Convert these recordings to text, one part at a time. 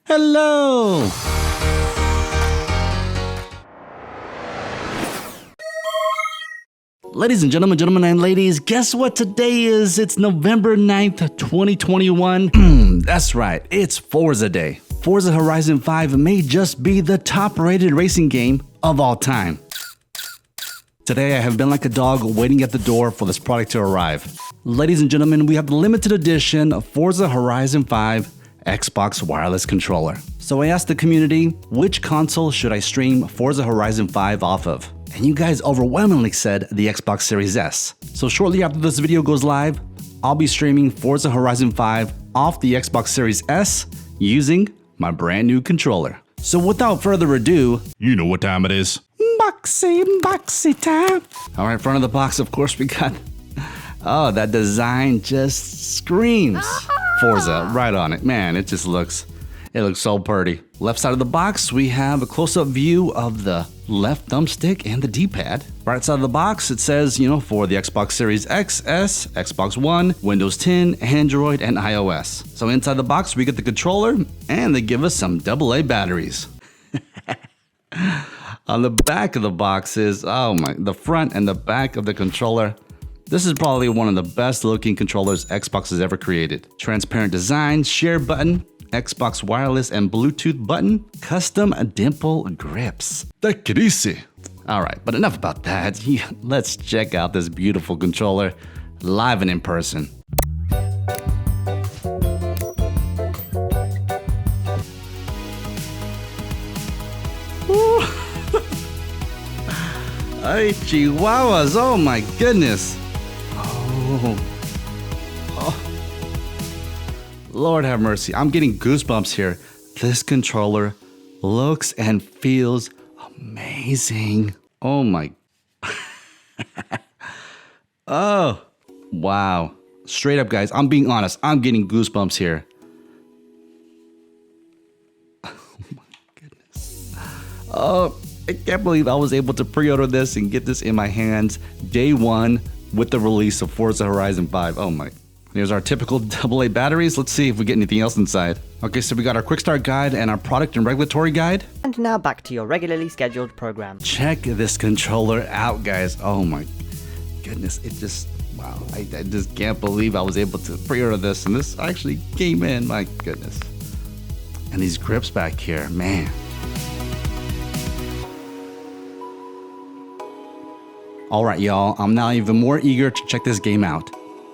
Hello! Ladies and gentlemen and ladies, guess what today is? It's November 9th, 2021. That's right, it's Forza Day. Forza Horizon 5 may just be the top-rated racing game of all time. Today I have been like a dog waiting at the door for this product to arrive. Ladies and gentlemen, we have the limited edition Forza Horizon 5 Xbox wireless controller. So I asked the community, which console should I stream Forza Horizon 5 off of? And you guys overwhelmingly said the Xbox Series S. So shortly after this video goes live, I'll be streaming Forza Horizon 5 off the Xbox Series S using my brand new controller. So without further ado, you know what time it is. Boxy time. All right, front of the box, of course, we got, oh, that design just screams Forza right on it. Man, it looks so pretty. Left side of the box, we have a close-up view of the left thumbstick and the D-pad. Right side of the box, it says, for the Xbox Series XS, Xbox One, Windows 10, Android, and iOS. So inside the box, we get the controller, and they give us some AA batteries. On the back of the box is, the front and the back of the controller. This is probably one of the best looking controllers Xbox has ever created. Transparent design, share button, Xbox wireless and Bluetooth button, custom dimple grips. Take it easy. All right, but enough about that. Let's check out this beautiful controller live and in person. Hey, chihuahuas, oh my goodness. Oh. Lord have mercy, I'm getting goosebumps here. This controller looks and feels amazing. Oh my. Oh, wow. Straight up, guys, I'm being honest. I'm getting goosebumps here. Oh my goodness. Oh, I can't believe I was able to pre-order this and get this in my hands day one with the release of Forza Horizon 5. Oh my. Here's our typical AA batteries. Let's see if we get anything else inside. Okay, so we got our quick start guide and our product and regulatory guide. And now back to your regularly scheduled program. Check this controller out, guys. Oh my goodness. Wow. I just can't believe I was able to pre-order this and this actually came in. My goodness. And these grips back here, man. All right, y'all. I'm now even more eager to check this game out.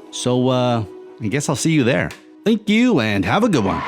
So, I guess I'll see you there. Thank you and have a good one.